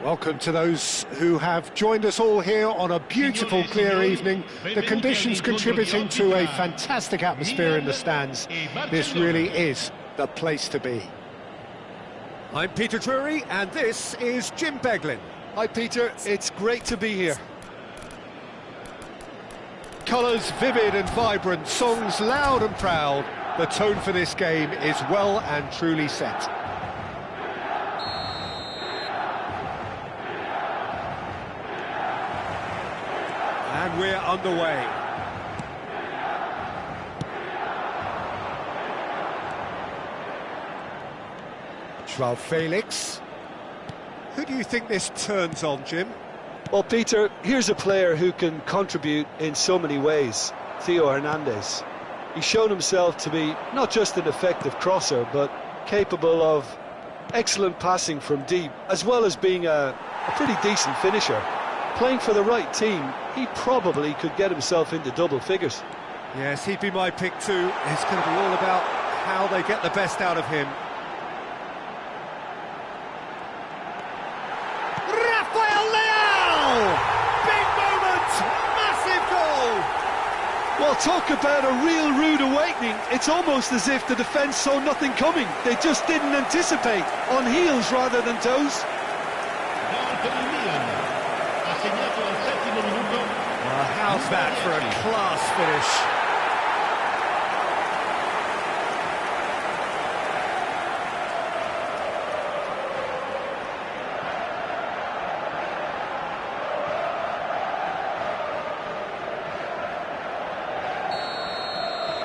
Welcome to those who have joined us all here on a beautiful, clear evening. The conditions contributing to a fantastic atmosphere in the stands. This really is the place to be. I'm Peter Drury, and this is Jim Beglin. Hi Peter, it's great to be here. Colours vivid and vibrant, songs loud and proud. The tone for this game is well and truly set. And we're underway. João Felix. Who do you think this turns on, Jim? Well, Peter, here's a player who can contribute in so many ways. Theo Hernandez. He's shown himself to be not just an effective crosser, but capable of excellent passing from deep, as well as being a pretty decent finisher. Playing for the right team, he probably could get himself into double figures. Yes, he'd be my pick too. It's going to be all about how they get the best out of him. Rafael Leão! Big moment! Massive goal! Well, talk about a real rude awakening. It's almost as if the defence saw nothing coming. They just didn't anticipate, on heels rather than toes. How's that for a class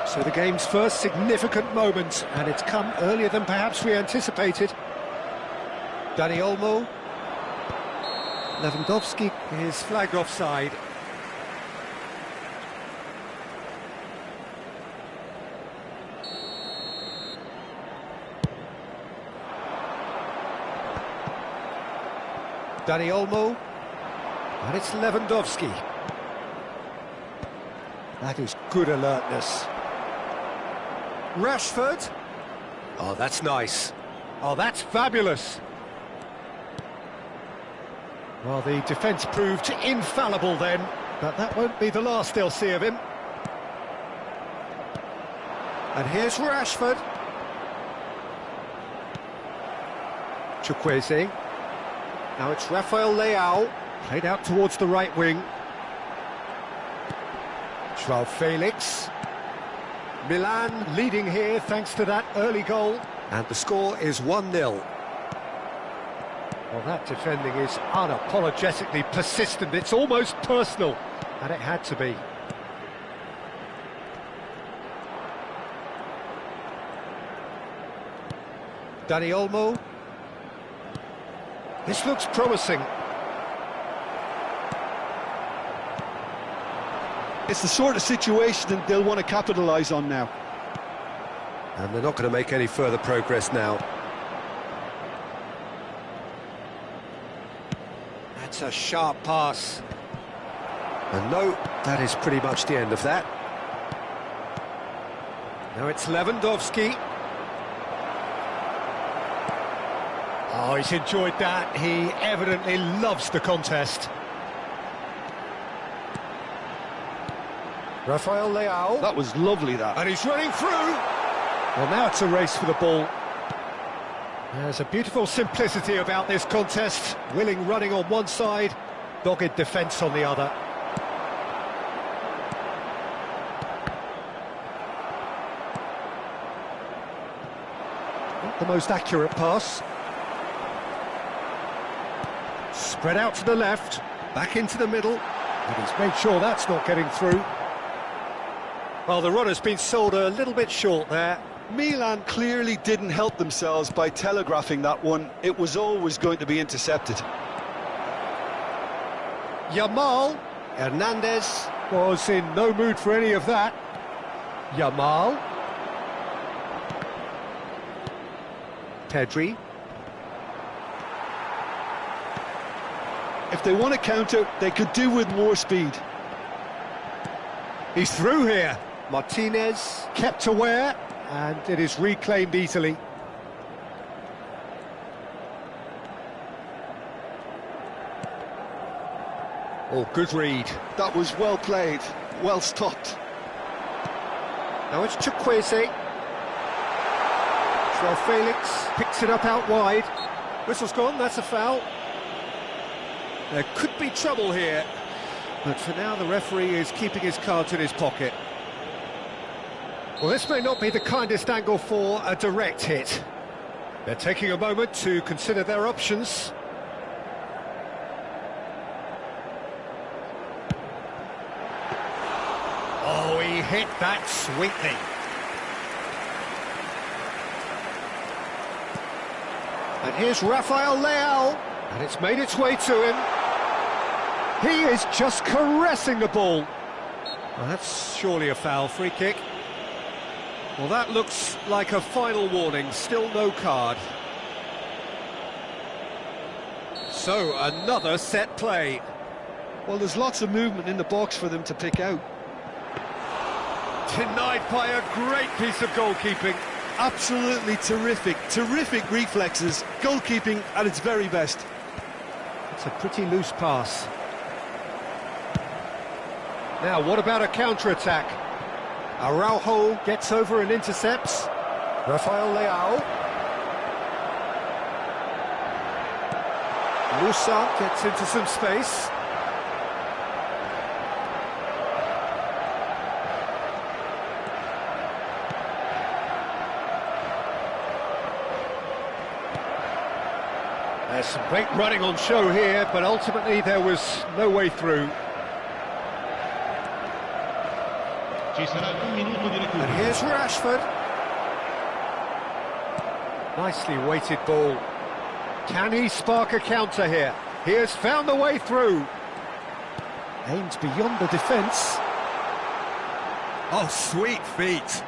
finish? So the game's first significant moment, and it's come earlier than perhaps we anticipated. Dani Olmo. Lewandowski is flagged offside. Dani Olmo, and it's Lewandowski. That is good alertness. Rashford. Oh, that's nice. Oh, that's fabulous. Well, the defence proved infallible then, but that won't be the last they'll see of him. And here's Rashford. Chukwueze. Now it's Rafael Leão, played out towards the right wing. João Felix. Milan leading here thanks to that early goal. And the score is 1-0. Well, that defending is unapologetically persistent. It's almost personal, and it had to be. Dani Olmo. This looks promising. It's the sort of situation that they'll want to capitalise on now. And they're not going to make any further progress now. That's a sharp pass. And no, that is pretty much the end of that. Now it's Lewandowski. Oh, he's enjoyed that. He evidently loves the contest. Rafael Leão. That was lovely, that. And he's running through. Well, now it's a race for the ball. There's a beautiful simplicity about this contest. Willing running on one side, dogged defence on the other. Not the most accurate pass. Spread out to the left, back into the middle, and he's made sure that's not getting through. Well, the runner's been sold a little bit short there. Milan clearly didn't help themselves by telegraphing that one. It was always going to be intercepted. Yamal. Hernandez was in no mood for any of that. Yamal. Pedri. If they want to counter, they could do with more speed. He's through here. Martinez kept aware, and it is reclaimed easily. Oh, good read. That was well played, well stopped. Now it's Chukwueze. Joao Felix picks it up out wide. Whistle's gone, that's a foul. There could be trouble here, but for now the referee is keeping his cards in his pocket. Well, this may not be the kindest angle for a direct hit. They're taking a moment to consider their options. Oh, he hit that sweetly. And here's Rafael Leao, and it's made its way to him. He is just caressing the ball. Well, that's surely a foul, free kick. Well, that looks like a final warning, still no card. So, another set play. Well, there's lots of movement in the box for them to pick out. Denied by a great piece of goalkeeping. Absolutely terrific reflexes, goalkeeping at its very best. It's a pretty loose pass. Now, what about a counter-attack? Araujo gets over and intercepts. Rafael Leao. Musa gets into some space. There's some great running on show here, but ultimately there was no way through. And here's Rashford. Nicely weighted ball. Can he spark a counter here? He has found the way through. Aimed beyond the defence. Oh, sweet feet.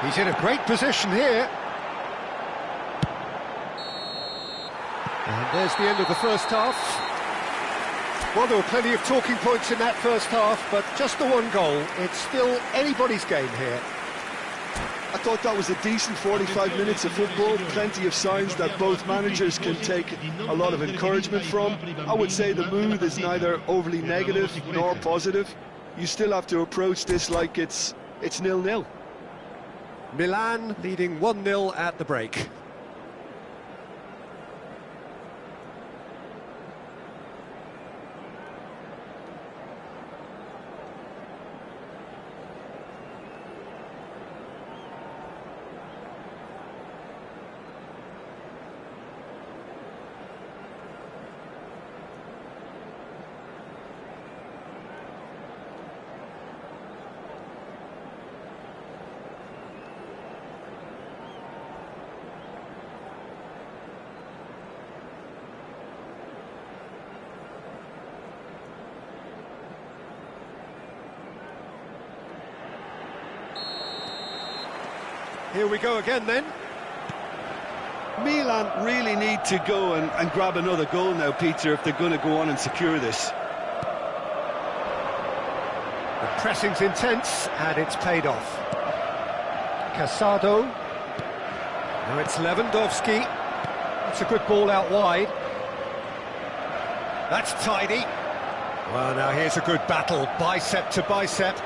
He's in a great position here. And there's the end of the first half. Well, there were plenty of talking points in that first half, but just the one goal. It's still anybody's game here. I thought that was a decent 45 minutes of football, plenty of signs that both managers can take a lot of encouragement from. I would say the mood is neither overly negative nor positive. You still have to approach this like it's 0-0. Milan leading 1-0 at the break. Here we go again then. Milan really need to go and grab another goal now, Peter, if they're going to go on and secure this. The pressing's intense and it's paid off. Casado. Now it's Lewandowski. That's a good ball out wide. That's tidy. Well, now here's a good battle, bicep to bicep.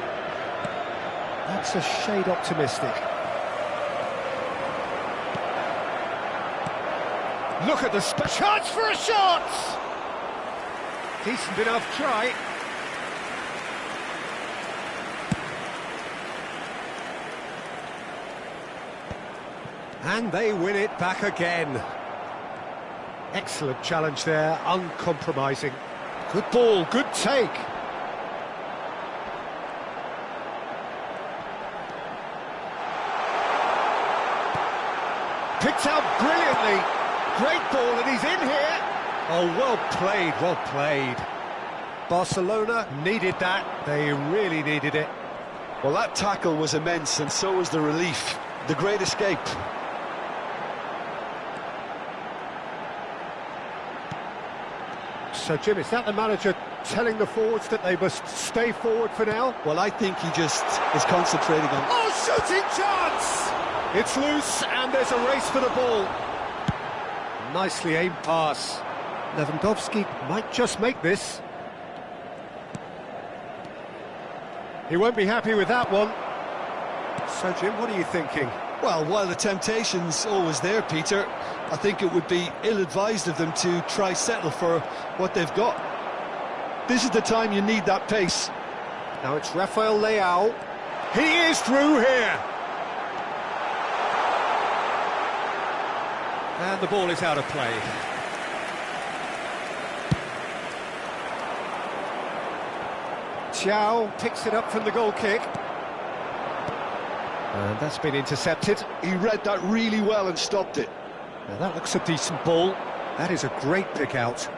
That's a shade optimistic. Look at the chance for a shot! Decent enough try. And they win it back again. Excellent challenge there, uncompromising. Good ball, good take. Picked out brilliantly. Great ball, and he's in here. Oh, well played, well played. Barcelona needed that. They really needed it. Well, that tackle was immense, and so was the relief. The great escape. So, Jim, is that the manager telling the forwards that they must stay forward for now? Well, I think he just is concentrating on... Oh, shooting chance! It's loose, and there's a race for the ball. nicely aimed pass. Lewandowski might just make this. He won't be happy with that one. So, Jim, what are you thinking? Well, while the temptation's always there, Peter, I think it would be ill-advised of them to try settle for what they've got. This is the time you need that pace. Now it's Rafael Leao. He is through here. And the ball is out of play. Thiaw picks it up from the goal kick. And that's been intercepted. He read that really well and stopped it. Now that looks a decent ball. That is a great pick out.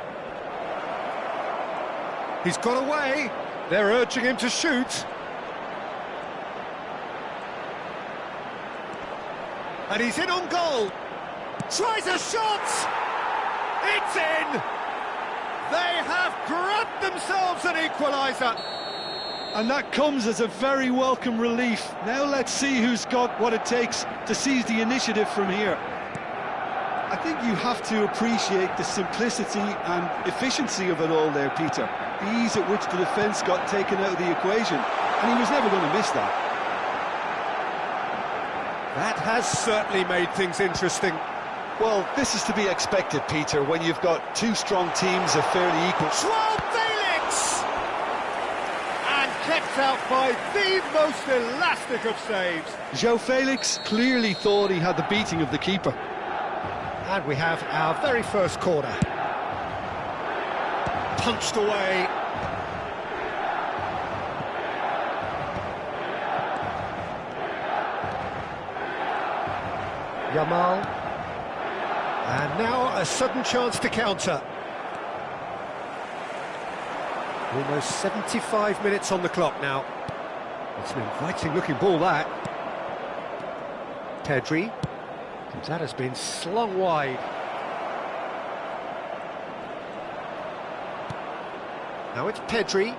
He's got away. They're urging him to shoot. And he's in on goal. Tries a shot. It's in. They have grabbed themselves an equaliser. And that comes as a very welcome relief. Now let's see who's got what it takes to seize the initiative from here. I think you have to appreciate the simplicity and efficiency of it all there, Peter. The ease at which the defence got taken out of the equation, and he was never going to miss that. That has certainly made things interesting. Well, this is to be expected, Peter, when you've got two strong teams of fairly equal. Felix! And kept out by the most elastic of saves. João Felix clearly thought he had the beating of the keeper. And we have our very first corner. Punched away. Yamal. And now a sudden chance to counter. Almost 75 minutes on the clock now. It's an inviting looking ball, that. Pedri. That has been slung wide. Now it's Pedri.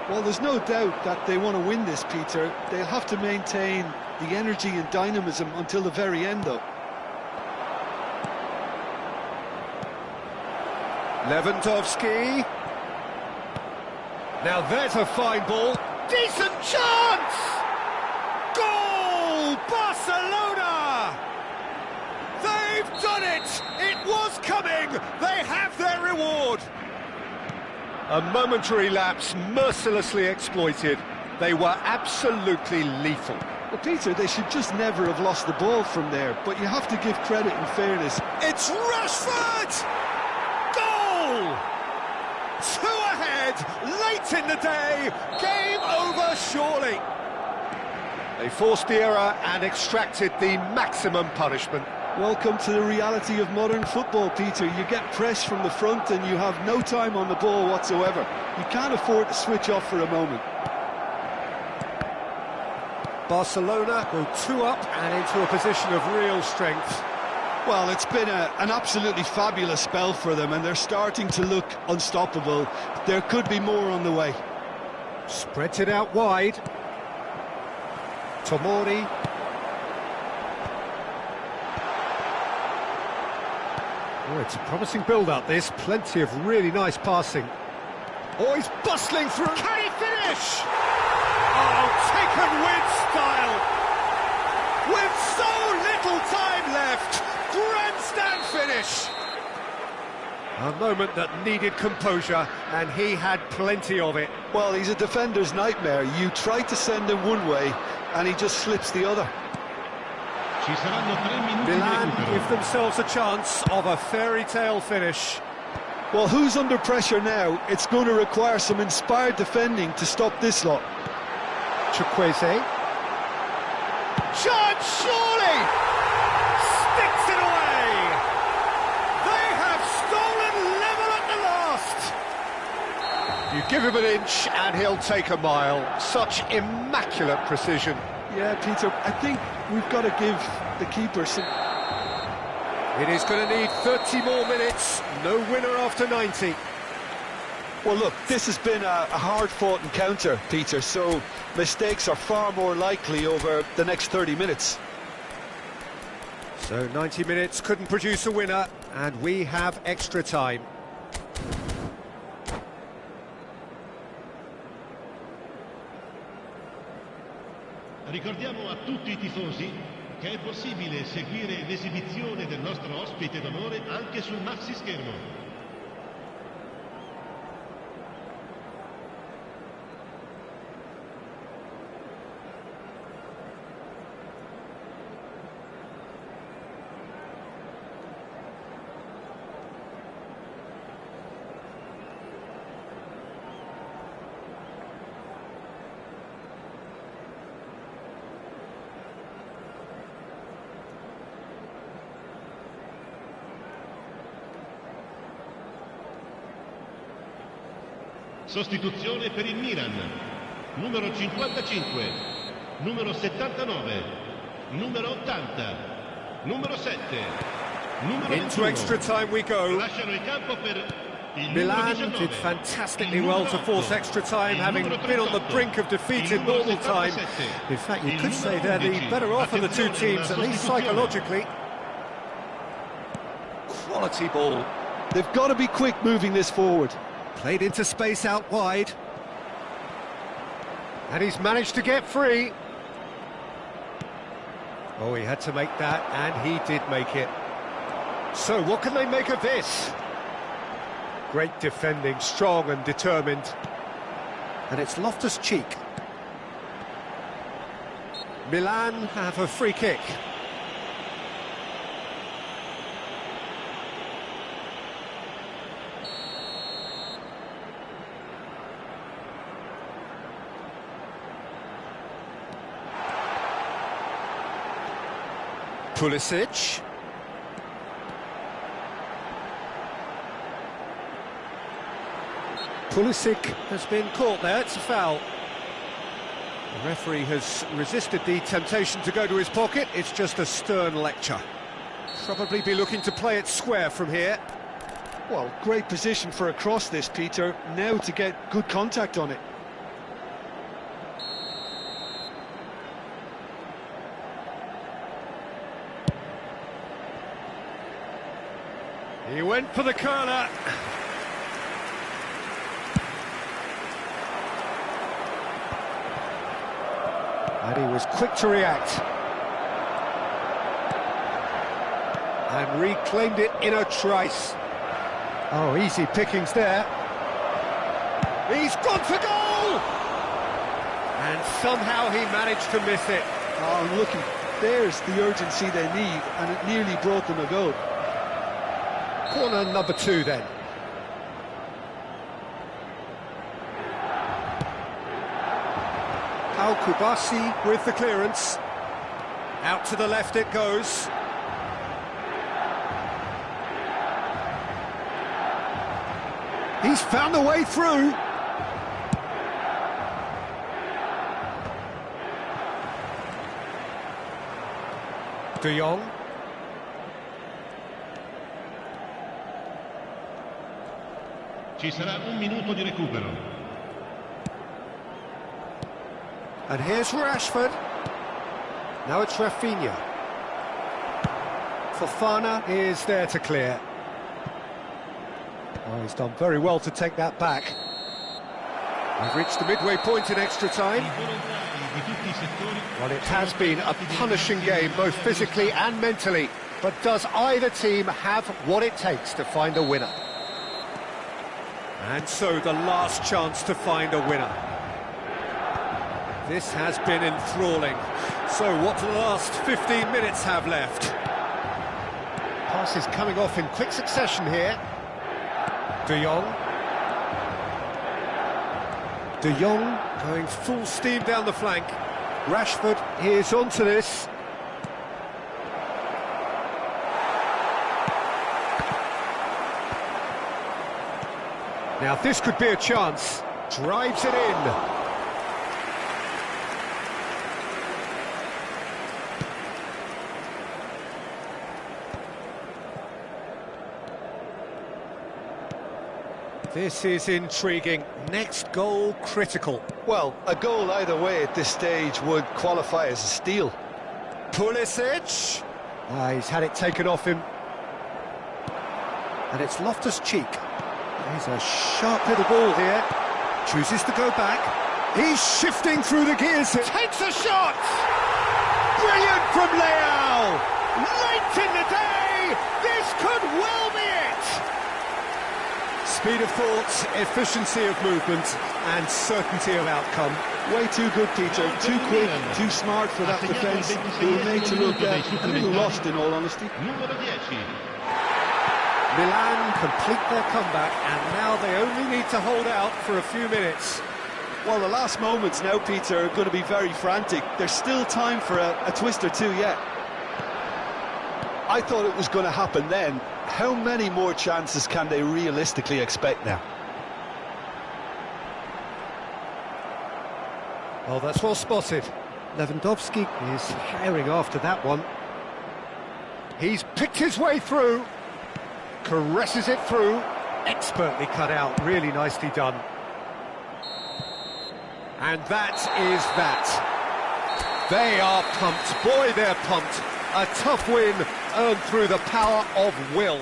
Well, there's no doubt that they want to win this, Peter. They'll have to maintain the energy and dynamism until the very end, though. Lewandowski. Now there's a fine ball. Decent chance! Goal! Barcelona! They've done it! It was coming! They have their reward! A momentary lapse mercilessly exploited. They were absolutely lethal. Well, Peter, they should just never have lost the ball from there, but you have to give credit and fairness. It's Rashford! Goal! 2 ahead, late in the day, game over surely. They forced the error and extracted the maximum punishment. Welcome to the reality of modern football, Peter. You get pressed from the front and you have no time on the ball whatsoever. You can't afford to switch off for a moment. Barcelona go 2 up and into a position of real strength. Well, it's been an absolutely fabulous spell for them, and they're starting to look unstoppable. There could be more on the way. Spreads it out wide. Tomori. Oh, it's a promising build-up, this. Plenty of really nice passing. Oh, he's bustling through. Can he finish? Oh, taken with style. With so little time left. Grandstand finish. A moment that needed composure, and he had plenty of it. Well, he's a defender's nightmare. You try to send him one way, and he just slips the other. Milan give themselves a chance of a fairy tale finish. Well, who's under pressure now? It's going to require some inspired defending to stop this lot. Chukwueze. Chance, surely! Sticks it away! They have stolen level at the last! You give him an inch and he'll take a mile. Such immaculate precision. Yeah, Peter, I think we've got to give the keeper some... It is going to need 30 more minutes. No winner after 90. Well, look, this has been a hard-fought encounter, Peter, so mistakes are far more likely over the next 30 minutes. So 90 minutes couldn't produce a winner, and we have extra time. Ricordiamo a tutti i tifosi che è possibile seguire l'esibizione del nostro ospite d'onore anche sul maxi schermo. Sostituzione per il Milan, numero 55, numero 79, numero 80, numero 7, numero 21. Into extra time we go. Lasciano il campo per il Milan numero 19, did fantastically well to force extra time, having been on the brink of defeat in normal time. In fact, you could say they're the better off of the two teams, at least psychologically. Quality ball. They've got to be quick moving this forward. Played into space out wide. And he's managed to get free. Oh, he had to make that, and he did make it. So, what can they make of this? Great defending, strong and determined. And it's Loftus-Cheek. Milan have a free kick. Pulisic. Pulisic has been caught there, it's a foul. The referee has resisted the temptation to go to his pocket, it's just a stern lecture. Probably be looking to play it square from here. Well, great position for a cross this, Peter. Now to get good contact on it. He went for the curler. And he was quick to react. And reclaimed it in a trice. Oh, easy pickings there. He's gone for goal! And somehow he managed to miss it. Oh, look, there's the urgency they need, and it nearly brought them a goal. Corner number 2 then. Al-Kubasi with the clearance. Out to the left it goes. He's found a way through. De Jong. Ci sarà un minuto di recupero. And here's Rashford. Now it's Rafinha. Fofana is there to clear. Oh, he's done very well to take that back. We've reached the midway point in extra time. Well, it has been a punishing game, both physically and mentally. But does either team have what it takes to find a winner? And so the last chance to find a winner. This has been enthralling. So what do the last 15 minutes have left? Passes coming off in quick succession here. De Jong. De Jong going full steam down the flank. Rashford is onto this. Now this could be a chance. Drives it in. This is intriguing. Next goal critical. Well, a goal either way at this stage would qualify as a steal. Pulisic. He's had it taken off him. And it's Loftus-Cheek. He's a sharp little ball here. Chooses to go back. He's shifting through the gears. Takes a shot! Brilliant from Leao! Late in the day! This could well be it! Speed of thought, efficiency of movement, and certainty of outcome. Way too good, Peter. Too quick, too smart for that defence. They were made to look a little lost, in all honesty. Numero 10. Milan complete their comeback, and now they only need to hold out for a few minutes. Well, the last moments now, Peter, are going to be very frantic. There's still time for a twist or two yet. I thought it was going to happen then. How many more chances can they realistically expect now? Oh, that's well spotted. Lewandowski is firing after that one. He's picked his way through. Caresses it through. Expertly cut out. Really nicely done. And that is that. They are pumped. Boy, they're pumped. A tough win earned through the power of will.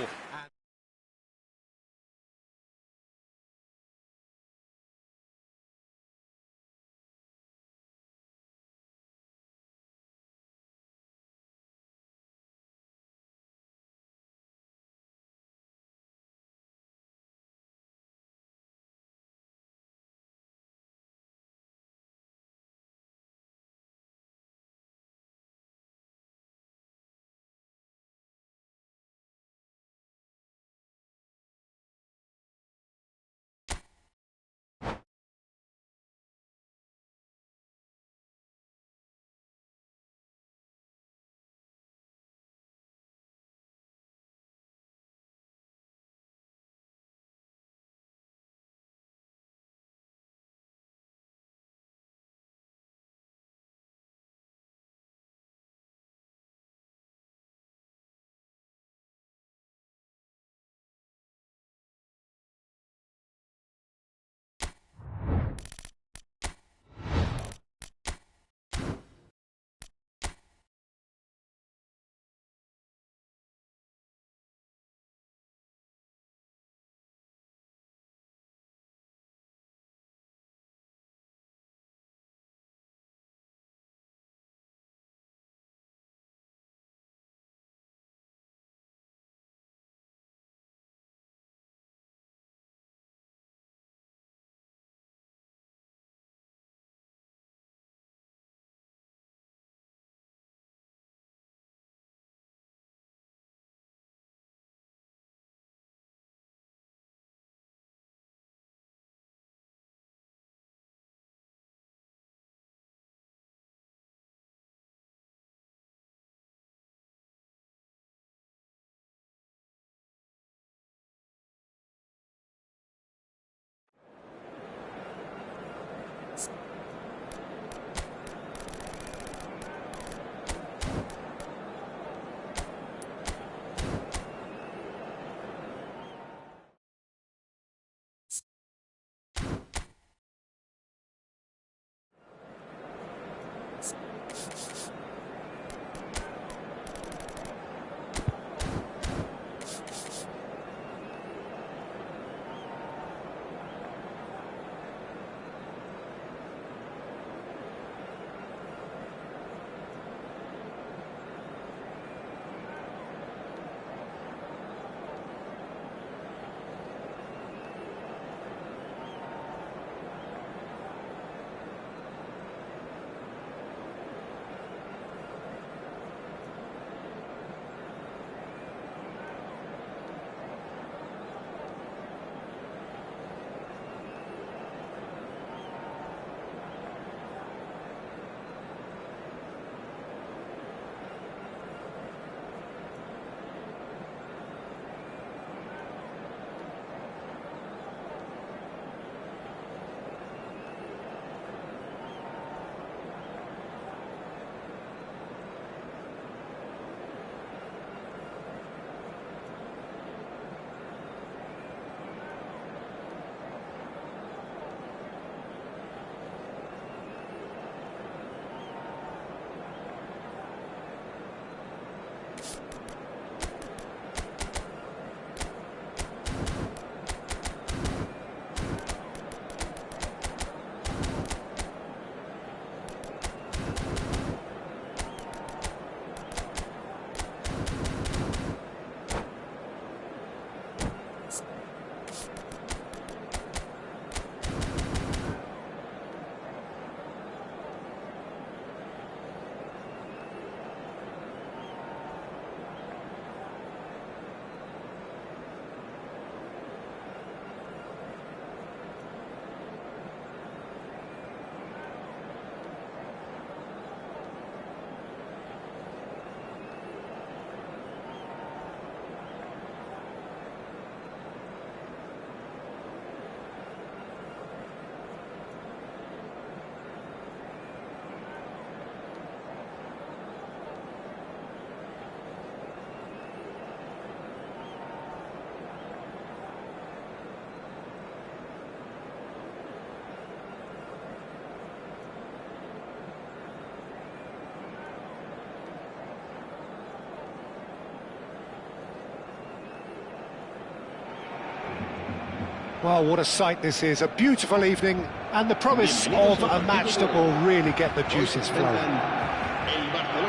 Well, what a sight this is, a beautiful evening, and the promise of a match that will really get the juices flowing.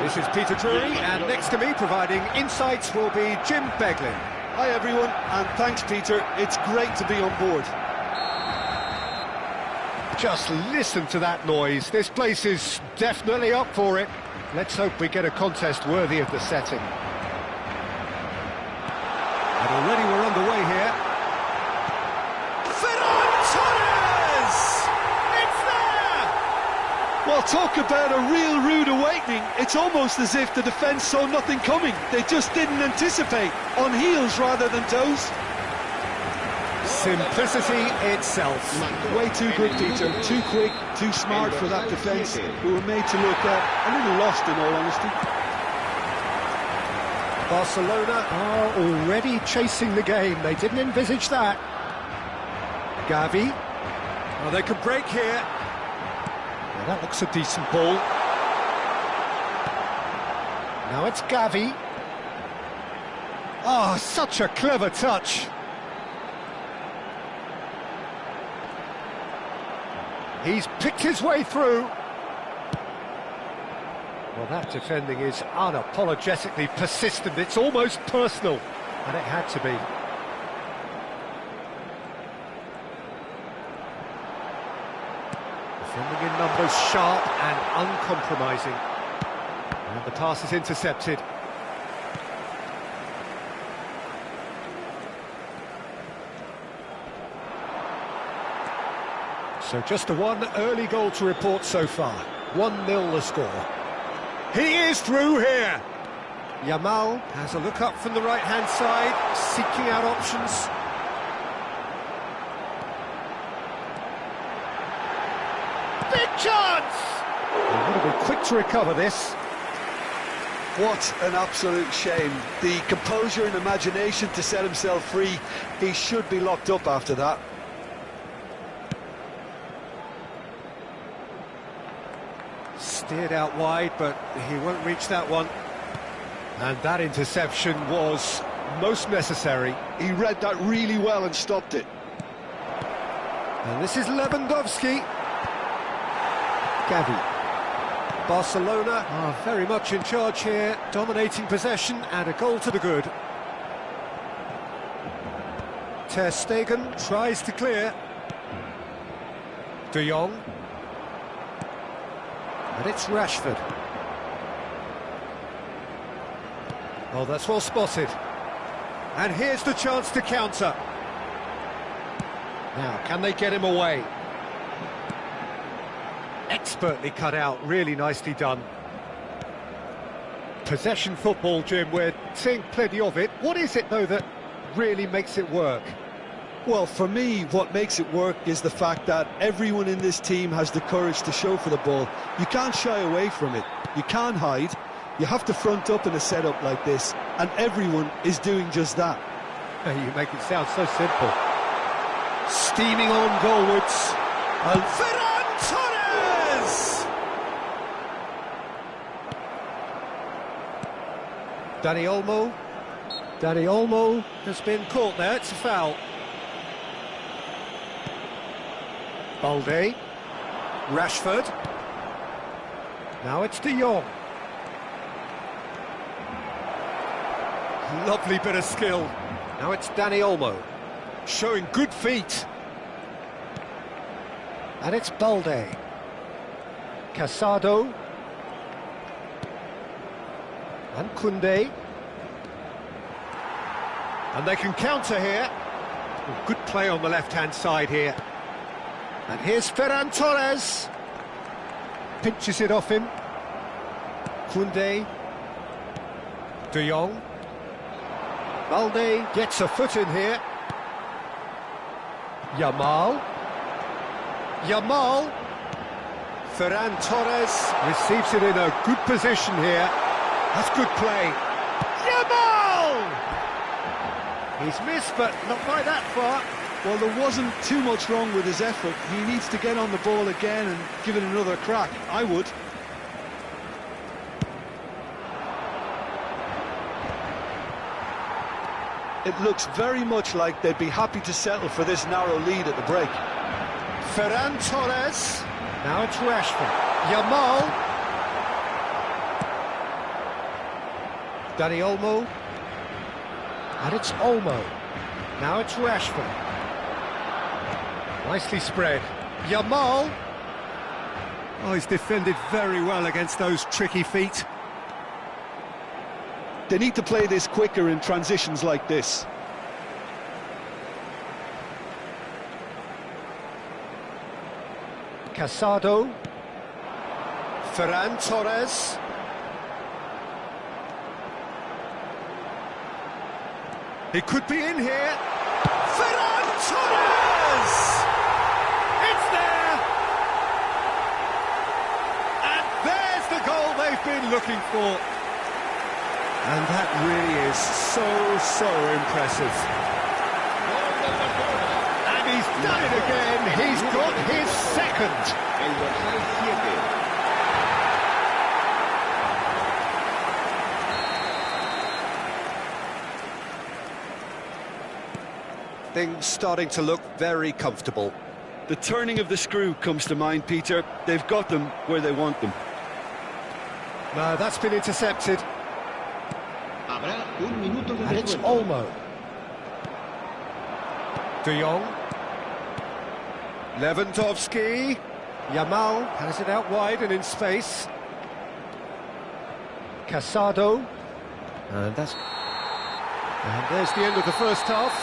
This is Peter Drury, and next to me providing insights will be Jim Beglin. Hi everyone, and thanks Peter, it's great to be on board. Just listen to that noise, this place is definitely up for it. Let's hope we get a contest worthy of the setting. And already we're underway here. Well, talk about a real rude awakening. It's almost as if the defence saw nothing coming. They just didn't anticipate, on heels rather than toes. Simplicity itself. Way too good, Peter. Too quick, too smart for that defence, who were made to look a little lost in all honesty. Barcelona are already chasing the game. They didn't envisage that. Gavi. Well, they could break here. Well, that looks a decent ball. Now it's Gavi. Oh, such a clever touch. He's picked his way through. Well, that defending is unapologetically persistent. It's almost personal, and it had to be. Defending in numbers, sharp and uncompromising. And the pass is intercepted. So just the one early goal to report so far. 1-0 the score. He is through here. Yamal has a look up from the right-hand side, seeking out options. Big chance! They've got to be quick to recover this. What an absolute shame. The composure and imagination to set himself free. He should be locked up after that. Steered out wide, but he won't reach that one. And that interception was most necessary. He read that really well and stopped it. And this is Lewandowski. Gavi. Barcelona are very much in charge here, dominating possession and a goal to the good. Ter Stegen tries to clear. De Jong. And it's Rashford. Oh, that's well spotted. And here's the chance to counter. Now, can they get him away? Expertly cut out, really nicely done. Possession football, Jim, we're seeing plenty of it. What is it, though, that really makes it work? Well, for me, what makes it work is the fact that everyone in this team has the courage to show for the ball. You can't shy away from it. You can't hide. You have to front up in a setup like this, and everyone is doing just that. You make it sound so simple. Steaming on goalwards. And Ferran Torres! Dani Olmo. Dani Olmo has been caught there. It's a foul. Balde. Rashford. Now it's De Jong. Lovely bit of skill. Now it's Dani Olmo, showing good feet. And it's Balde. Casado. And Koundé. And they can counter here. Good play on the left-hand side here. And here's Ferran Torres. Pinches it off him. Koundé. De Jong. Balde gets a foot in here. Yamal. Ferran Torres receives it in a good position here. That's good play. Yamal! He's missed, but not by that far. Well, there wasn't too much wrong with his effort. He needs to get on the ball again and give it another crack. I would. It looks very much like they'd be happy to settle for this narrow lead at the break. Ferran Torres. Now it's Rashford. Yamal. Dani Olmo. And it's Olmo. Now it's Rashford. Nicely spread. Yamal. Oh, he's defended very well against those tricky feet. They need to play this quicker in transitions like this. Casado. Ferran Torres. He could be in here. Ferran Torres! It's there! And there's the goal they've been looking for. And that really is so impressive. And he's done it again. He's got his second. Things starting to look very comfortable. The turning of the screw comes to mind, Peter. They've got them where they want them. No, that's been intercepted. And it's Olmo. De Jong. Lewandowski. Yamal has it out wide and in space. Casado. And there's the end of the first half.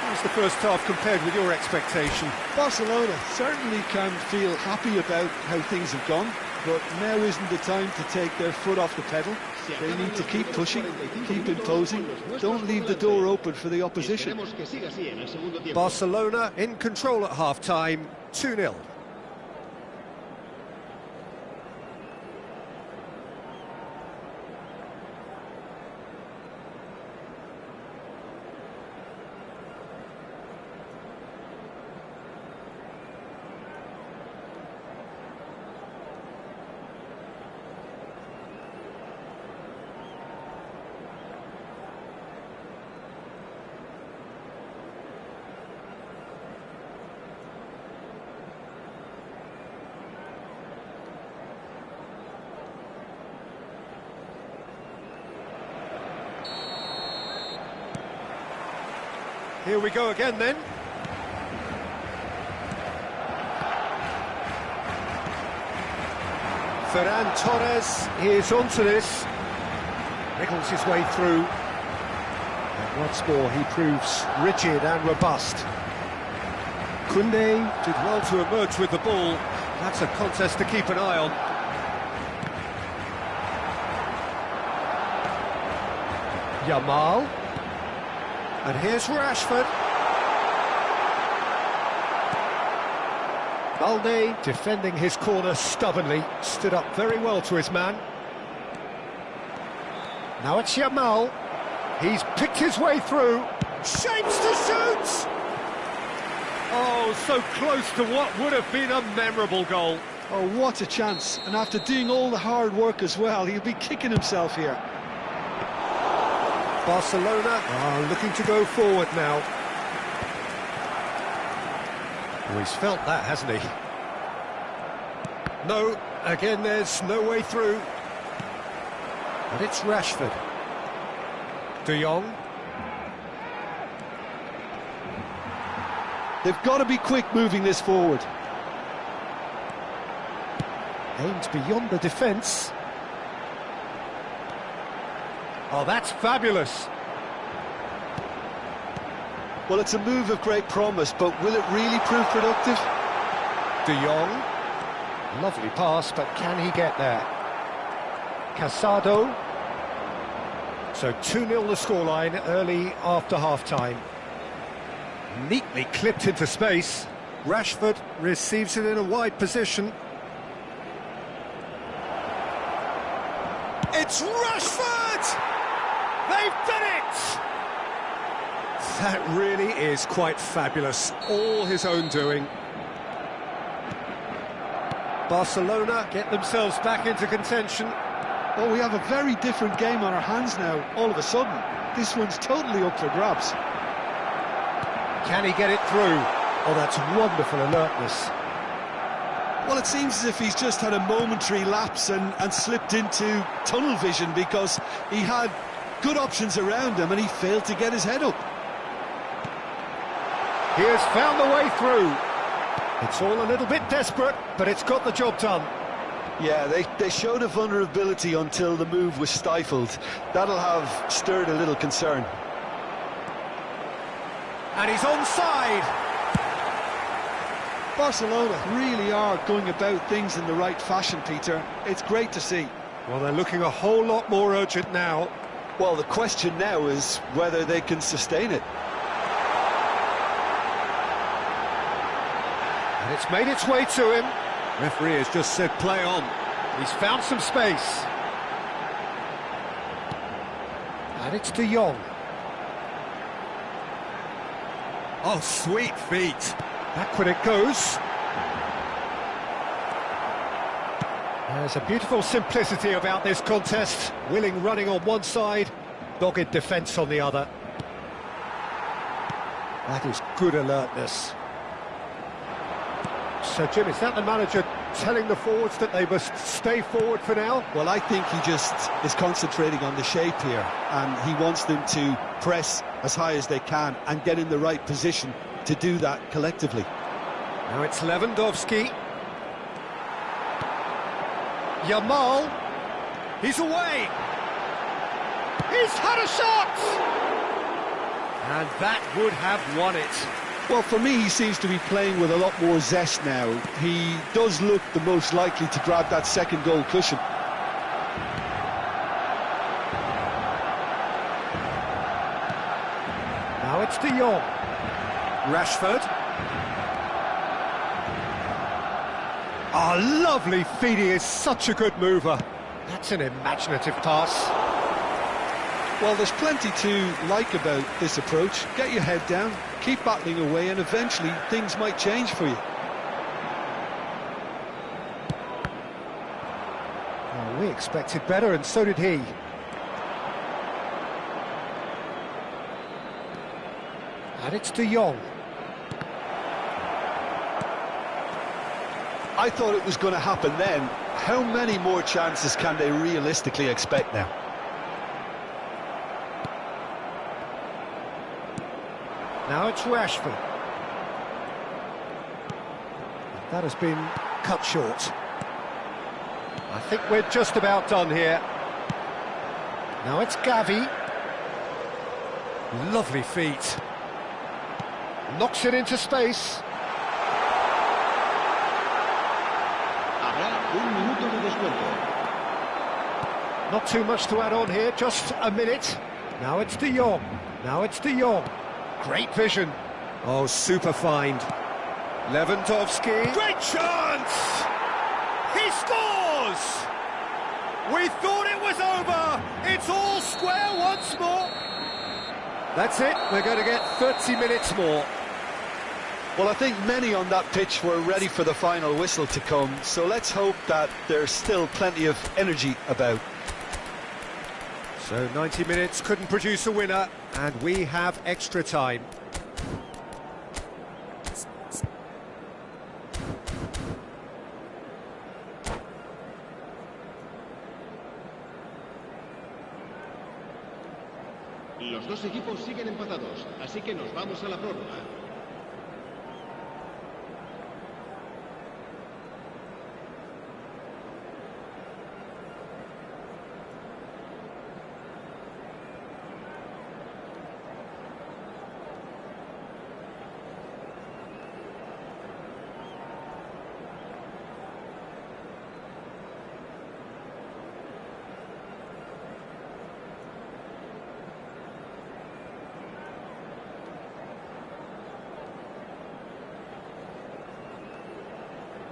How's the first half compared with your expectation? Barcelona certainly can feel happy about how things have gone, but now isn't the time to take their foot off the pedal. They need to keep pushing, keep imposing, don't leave the door open for the opposition. Barcelona in control at half-time, 2-0. Here we go again then. Ferran Torres is onto this. Wriggles his way through. And once more he proves rigid and robust. Koundé did well to emerge with the ball. That's a contest to keep an eye on. Yamal. And here's Rashford. Balde defending his corner stubbornly, stood up very well to his man. Now it's Yamal. He's picked his way through. Shapes to shoot! Oh, so close to what would have been a memorable goal. Oh, what a chance. And after doing all the hard work as well, he'll be kicking himself here. Barcelona are looking to go forward now. Oh, he's felt that, hasn't he? No, again there's no way through. And it's Rashford. De Jong. They've got to be quick moving this forward. Aimed beyond the defence. Oh, that's fabulous. Well, it's a move of great promise, but will it really prove productive? De Jong. Lovely pass, but can he get there? Casado. So 2-0 the scoreline early after half-time. Neatly clipped into space. Rashford receives it in a wide position. It's Rashford! They've done it! That really is quite fabulous. All his own doing. Barcelona get themselves back into contention. Oh, we have a very different game on our hands now, all of a sudden. this one's totally up for grabs. Can he get it through? Oh, that's wonderful alertness. Well, it seems as if he's just had a momentary lapse and slipped into tunnel vision, because he had good options around him and he failed to get his head up. He has found the way through. It's all a little bit desperate, but it's got the job done. Yeah, they showed a vulnerability until the move was stifled. That'll have stirred a little concern. And he's onside. Barcelona really are going about things in the right fashion, Peter. It's great to see. Well, they're looking a whole lot more urgent now. Well, the question now is whether they can sustain it. And it's made its way to him. Referee has just said play on. He's found some space. And it's de Jong. Oh, sweet feet. Back when it goes. There's a beautiful simplicity about this contest. Willing running on one side, dogged defence on the other. That is good alertness. So, Jim, is that the manager telling the forwards that they must stay forward for now? Well, I think he just is concentrating on the shape here, and he wants them to press as high as they can and get in the right position to do that collectively. Now it's Lewandowski. Yamal. He's away. He's had a shot! And that would have won it. Well, for me, he seems to be playing with a lot more zest now. He does look the most likely to grab that second goal cushion. Now it's de Jong. Rashford. Oh, lovely feed. He is such a good mover. That's an imaginative pass. Well, there's plenty to like about this approach. Get your head down, keep battling away, and eventually things might change for you. Well, we expected better, and so did he. And it's de Jong. I thought it was going to happen then. How many more chances can they realistically expect now? Now it's Rashford. That has been cut short. I think we're just about done here. Now it's Gavi. Lovely feet. Knocks it into space. Habrá un minuto de descuento. Not too much to add on here, just a minute. Now it's de Jong. Now it's de Jong. Great vision. Oh, super find. Lewandowski. Great chance! He scores! We thought it was over. It's all square once more. That's it. We're going to get 30 minutes more. Well, I think many on that pitch were ready for the final whistle to come, so let's hope that there's still plenty of energy about. So 90 minutes couldn't produce a winner, and we have extra time. Los dos equipos siguen empatados, así que nos vamos a la prórroga.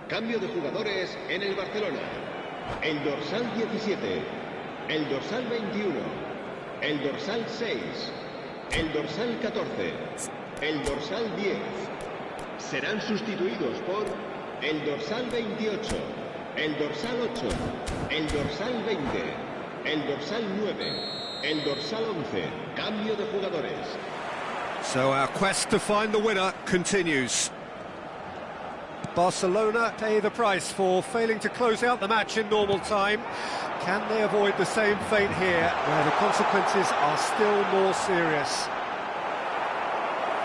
Cambio de jugadores en el Barcelona. El dorsal 17, el dorsal 21, el dorsal 6, el dorsal 14, el dorsal 10. Serán sustituidos por el dorsal 28, el dorsal 8, el dorsal 20, el dorsal 9, El dorsal 11, cambio de jugadores. So our quest to find the winner continues. Barcelona pay the price for failing to close out the match in normal time. Can they avoid the same fate here, where the consequences are still more serious?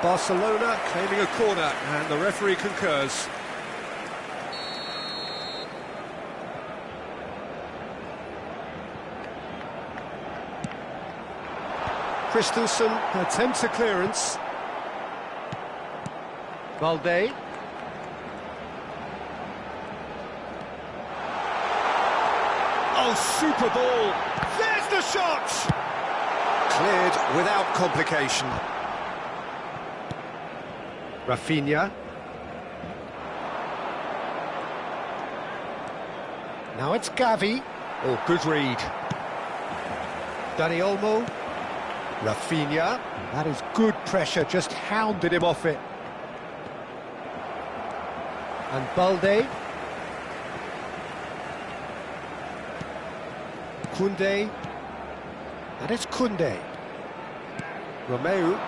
Barcelona claiming a corner, and the referee concurs. Christensen attempts a clearance. Balde. Oh, super ball. There's the shot! Cleared without complication. Rafinha. Now it's Gavi. Oh, good read. Dani Olmo. Rafinha. That is good pressure, just hounded him off it. And Balde. Koundé. And it's Koundé. Romeu.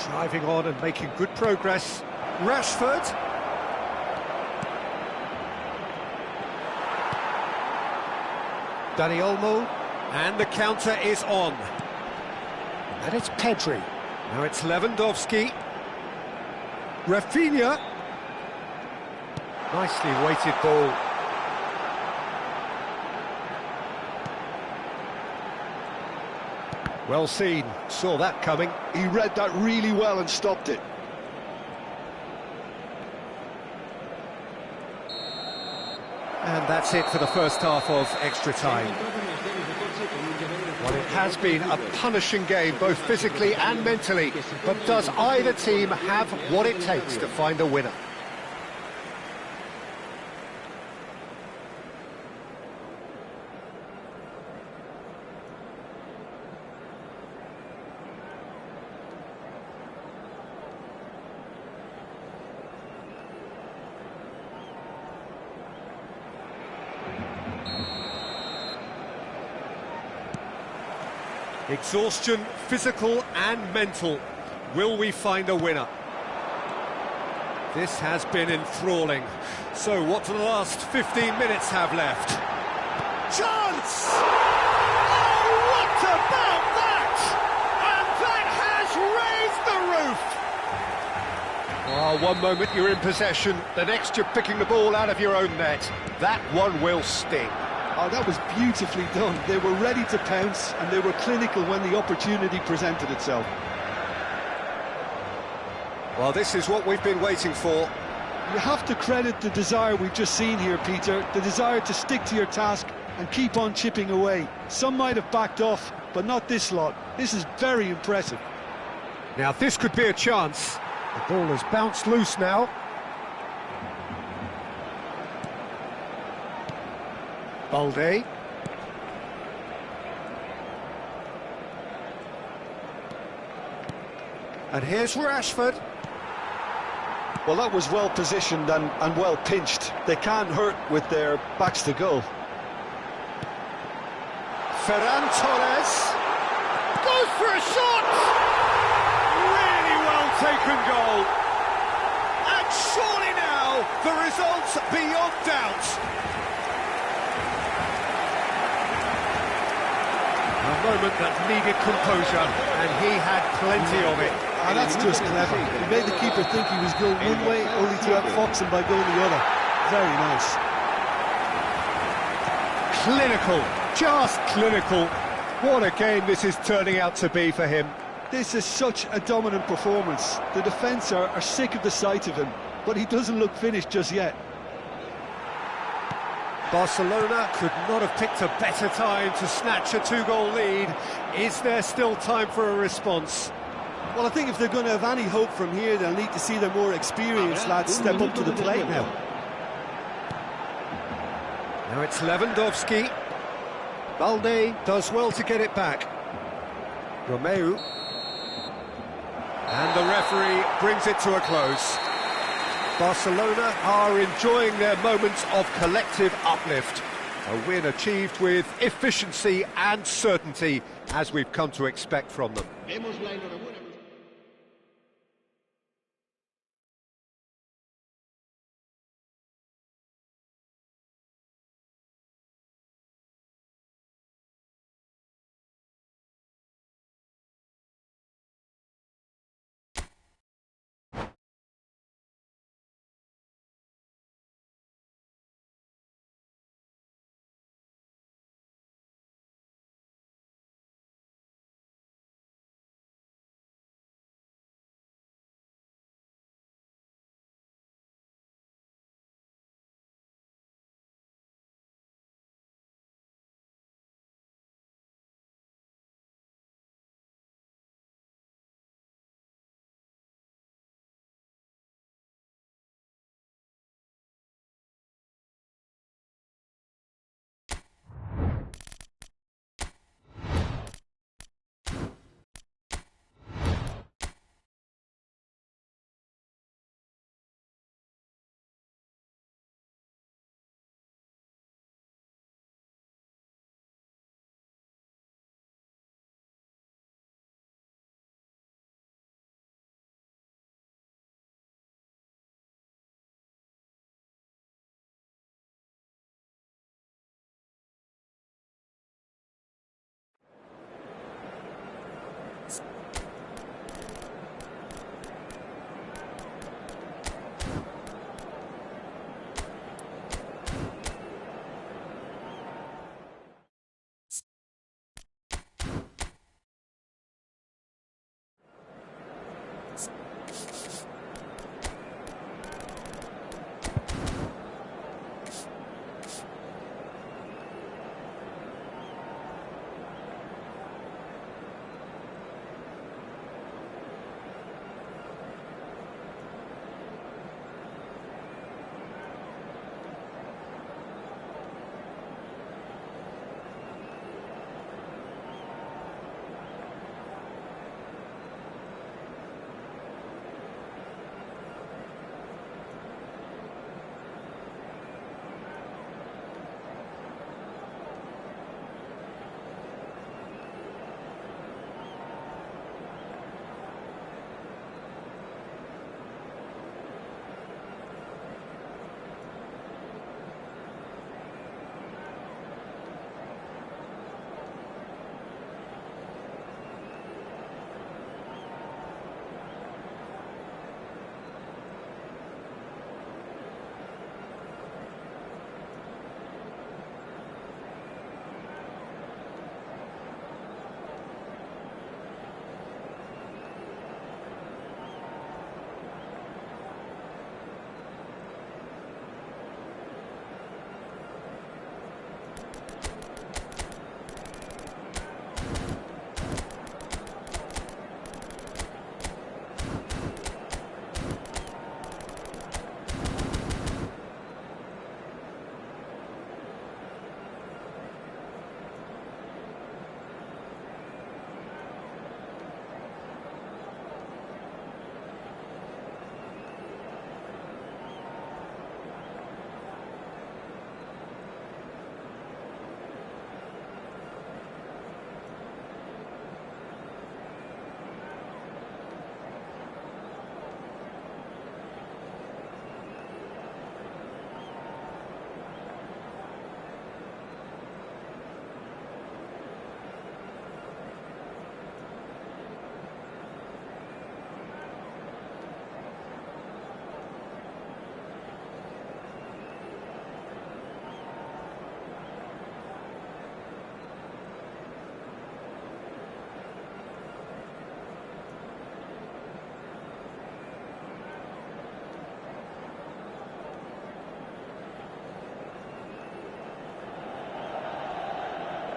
Driving on and making good progress. Rashford. Dani Olmo. And the counter is on. And it's Pedri. Now it's Lewandowski. Rafinha. Nicely weighted ball. Well seen, saw that coming. He read that really well and stopped it. And that's it for the first half of extra time. Well, it has been a punishing game, both physically and mentally. But does either team have what it takes to find a winner? Exhaustion, physical and mental. Will we find a winner? This has been enthralling. So what do the last 15 minutes have left? Chance! Oh, what about that? And that has raised the roof! Oh, one moment you're in possession, the next you're picking the ball out of your own net. That one will sting. Oh, that was beautifully done. They were ready to pounce, and they were clinical when the opportunity presented itself. Well, this is what we've been waiting for. You have to credit the desire we've just seen here, Peter, the desire to stick to your task and keep on chipping away. Some might have backed off, but not this lot. This is very impressive. Now, this could be a chance. The ball has bounced loose now. Balde. And here's Rashford. Well, that was well positioned and well pinched. They can't hurt with their backs to goal. Ferran Torres goes for a shot! Really well taken goal. And surely now the result's beyond doubt. A moment that needed composure, and he had plenty of it. And that's just clever. He made the keeper think he was going one way, only to outfox him by going the other. Very nice. Clinical, just clinical. What a game this is turning out to be for him. This is such a dominant performance. The defence are sick of the sight of him, but he doesn't look finished just yet. Barcelona could not have picked a better time to snatch a two-goal lead. Is there still time for a response? Well, I think if they're going to have any hope from here, they'll need to see their more experienced lads step up to the plate now. Now it's Lewandowski. Balde does well to get it back. Romeu. And the referee brings it to a close. Barcelona are enjoying their moments of collective uplift. A win achieved with efficiency and certainty, as we've come to expect from them. Demos la enhorabuena.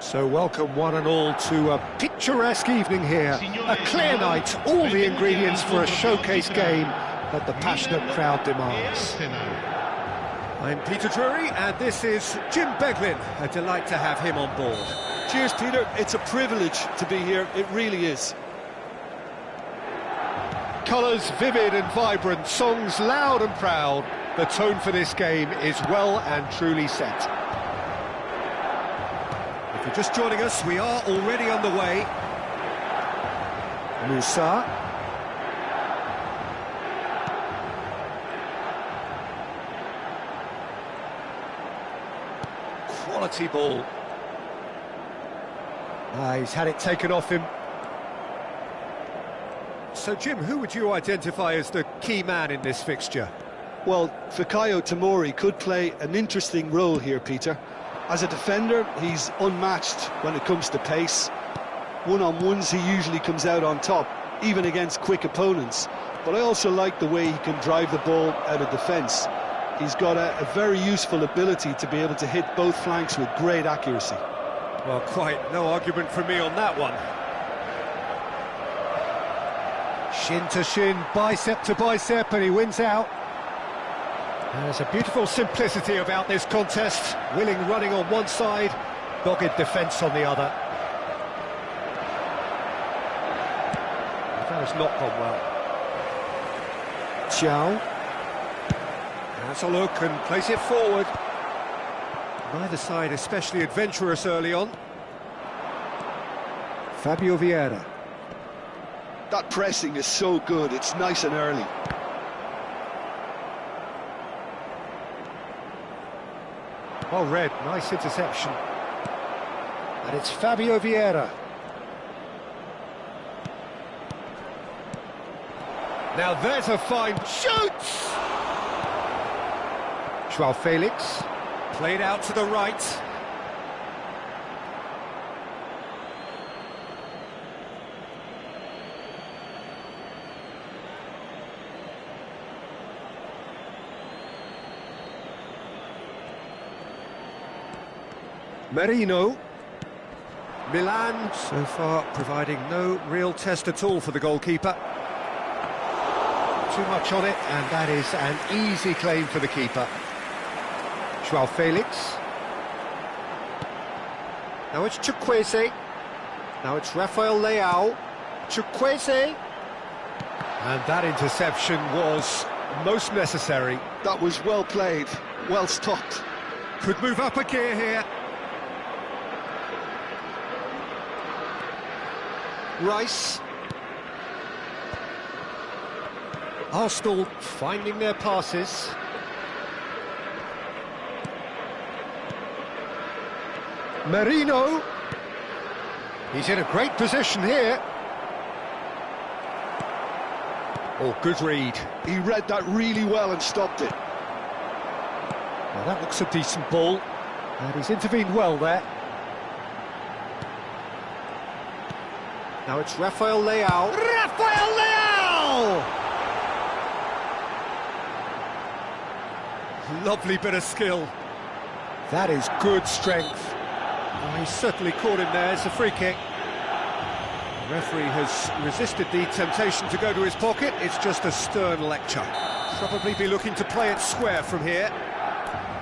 So welcome one and all to a picturesque evening here, a clear night, all the ingredients for a showcase game that the passionate crowd demands. I'm Peter Drury, and this is Jim Beglin. A delight to have him on board. Cheers, Peter. It's a privilege to be here. It really is. Colours vivid and vibrant, songs loud and proud. The tone for this game is well and truly set. If you're just joining us, we are already on the way. Musa. Quality ball. He's had it taken off him. So, Jim, who would you identify as the key man in this fixture? Well, Fikayo Tomori could play an interesting role here, Peter. As a defender, he's unmatched when it comes to pace. One-on-ones, he usually comes out on top, even against quick opponents. But I also like the way he can drive the ball out of defence. He's got a very useful ability to be able to hit both flanks with great accuracy. Well, quite no argument from me on that one. Shin to shin, bicep to bicep, and he wins out. There's a beautiful simplicity about this contest. Willing running on one side, dogged defence on the other. That has not gone well. Chow. Has a look and place it forward. Neither side especially adventurous early on. Fabio Vieira. That pressing is so good, it's nice and early. Well read, nice interception. And it's Fabio Vieira. Now there's a fine shoot! Joao Felix. Played out to the right. Merino. Milan so far providing no real test at all for the goalkeeper. Too much on it, and that is an easy claim for the keeper. Joao Felix. Now it's Chukwueze. Now it's Rafael Leao. Chukwueze. And that interception was most necessary. That was well played, well stopped. Could move up a gear here. Rice. Arsenal finding their passes. Merino. He's in a great position here. Oh, good read. He read that really well and stopped it. Well, that looks a decent ball, and he's intervened well there. Now it's Rafael Leao. Rafael Leao! Lovely bit of skill. That is good strength. Oh, he's certainly caught him there. It's a free kick. The referee has resisted the temptation to go to his pocket. It's just a stern lecture. Probably be looking to play it square from here.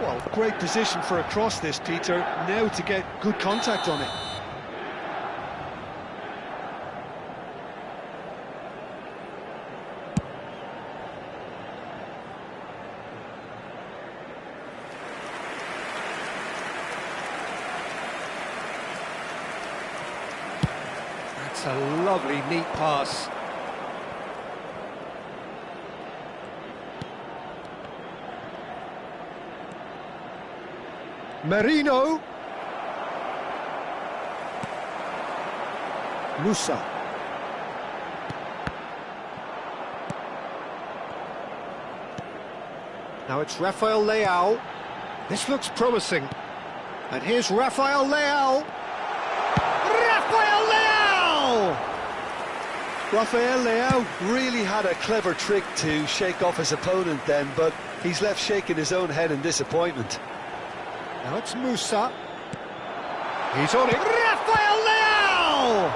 Well, great position for a cross this, Peter. Now to get good contact on it. That's a lovely, neat pass. Merino. Musa. Now it's Rafael Leao. This looks promising. And here's Rafael Leao. Rafael Leao! Rafael Leao really had a clever trick to shake off his opponent then, but he's left shaking his own head in disappointment. Now it's Musa. He's on it. Rafael Leao!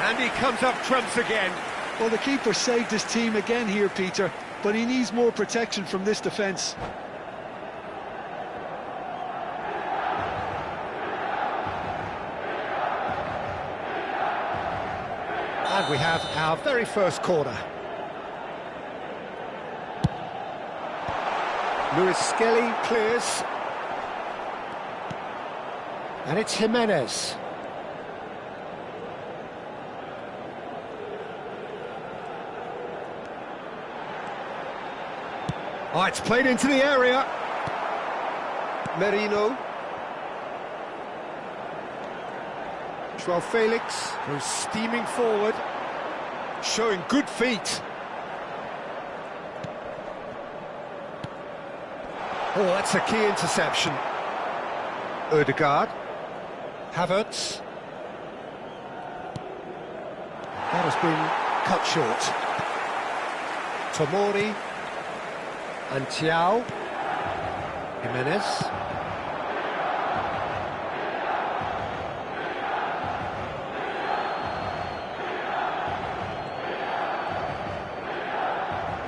And he comes up trumps again. Well, the keeper saved his team again here, Peter, but he needs more protection from this defence. And we have our very first corner. Lewis Skelly clears. And it's Jimenez. Oh, it's played into the area. Merino. Joao Felix goes steaming forward, showing good feet. Oh, that's a key interception. Ødegaard. Havertz. That has been cut short. Tomori. And Thiaw. Jimenez.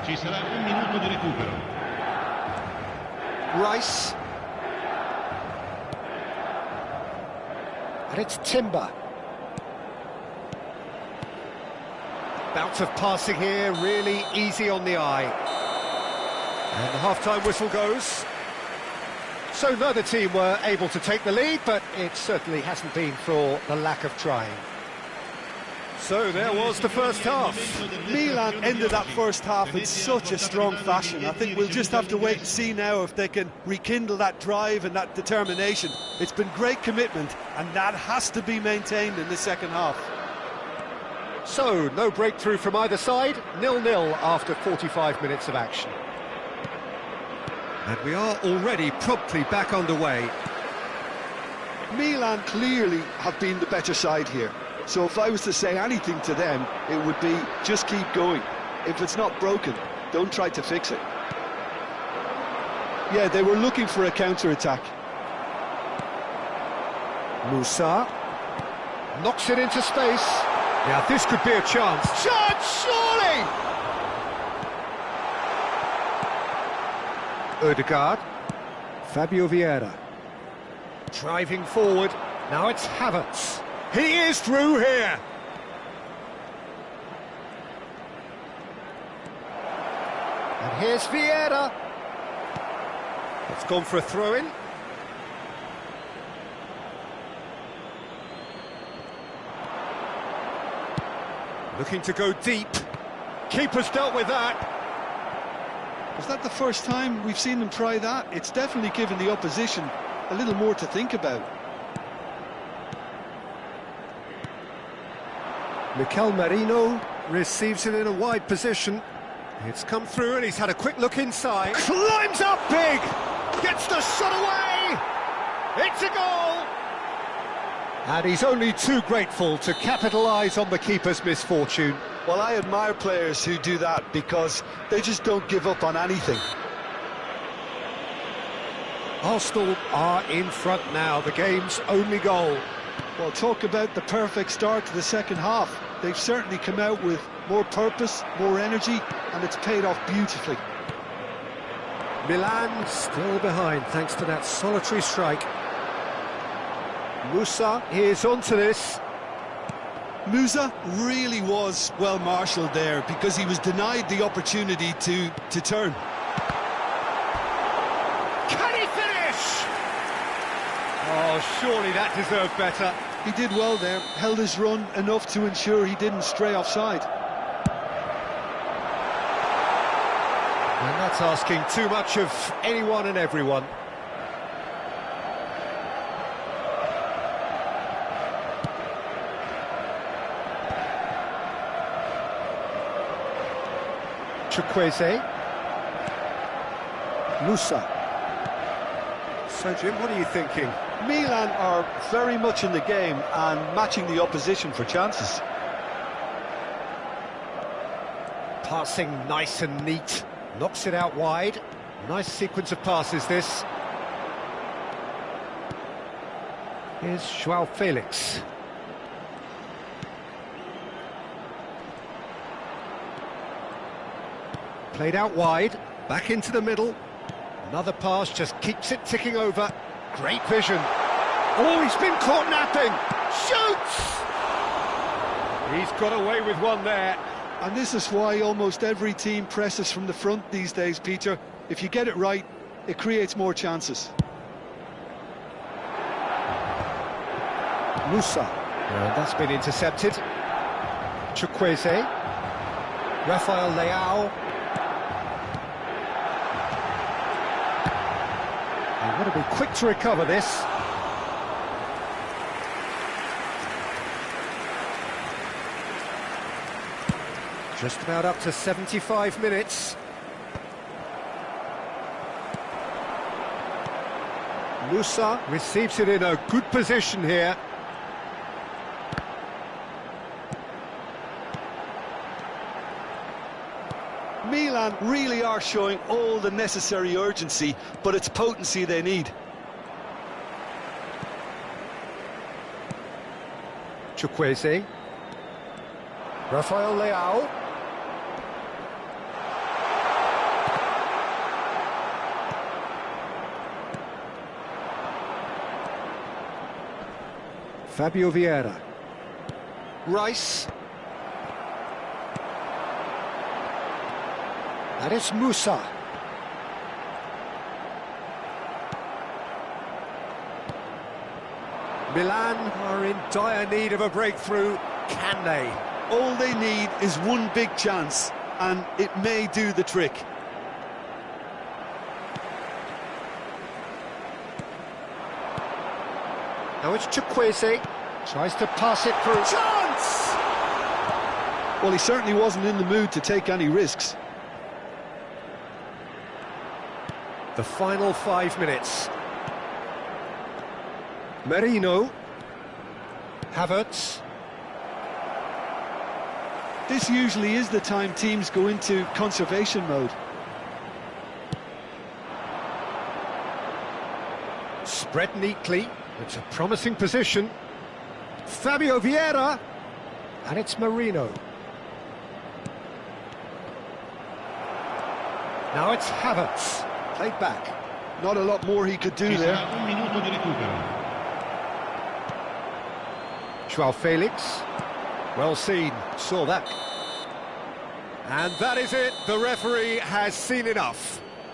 Ci sarà un minuto di recupero. Rice. And it's Timber. Bout of passing here, really easy on the eye. And the half-time whistle goes. So neither team were able to take the lead, but it certainly hasn't been for the lack of trying. So there was the first half. Milan ended that first half in such a strong fashion. I think we'll just have to wait and see now if they can rekindle that drive and that determination. It's been great commitment, and that has to be maintained in the second half. So, no breakthrough from either side, 0-0 after 45 minutes of action. And we are already promptly back underway. Milan clearly have been the better side here. So if I was to say anything to them, it would be just keep going. If it's not broken, don't try to fix it. Yeah, they were looking for a counter-attack. Musa knocks it into space. Yeah, this could be a chance. Chance, surely! Ødegaard. Fabio Vieira. Driving forward, now it's Havertz. He is through here. And here's Vieira. It's gone for a throw-in. Looking to go deep. Keeper's dealt with that. Is that the first time we've seen them try that? It's definitely given the opposition a little more to think about. Mikel Merino receives it in a wide position. It's come through and he's had a quick look inside. Climbs up big! Gets the shot away! It's a goal! And he's only too grateful to capitalise on the keeper's misfortune. Well, I admire players who do that because they just don't give up on anything. Arsenal are in front now, the game's only goal. Well, talk about the perfect start to the second half. They've certainly come out with more purpose, more energy, and it's paid off beautifully. Milan still behind thanks to that solitary strike. Musa is onto this. Musa really was well marshalled there because he was denied the opportunity to turn. Can he finish? Oh, surely that deserved better. He did well there, held his run enough to ensure he didn't stray offside. And that's asking too much of anyone and everyone. Chukwueze. Musa. So, Jim, what are you thinking? Milan are very much in the game and matching the opposition for chances. Passing nice and neat. Knocks it out wide. Nice sequence of passes, this. Here's Joao Felix. Played out wide, back into the middle. Another pass, just keeps it ticking over. Great vision. Oh, he's been caught napping. Shoots! He's got away with one there. And this is why almost every team presses from the front these days, Peter. If you get it right, it creates more chances. Musa. That's been intercepted. Chukwueze. Rafael Leao. They've got to be quick to recover this. Just about up to 75 minutes. Musa receives it in a good position here. Milan really are showing all the necessary urgency, but it's potency they need. Chukwueze. Rafael Leao. Fabio Vieira. Rice. That is Musa. Milan are in dire need of a breakthrough. Can they? All they need is one big chance, and it may do the trick. Now it's Chukwueze. Tries to pass it through. Chance! Well, he certainly wasn't in the mood to take any risks. The final 5 minutes. Merino. Havertz. This usually is the time teams go into conservation mode. Spread neatly. It's a promising position. Fabio Vieira. And it's Merino. Now it's Havertz. Played back. Not a lot more he could do Ci there. sarà un minuto di recupero. Joao Felix. Well seen. Saw that. And that is it. The referee has seen enough.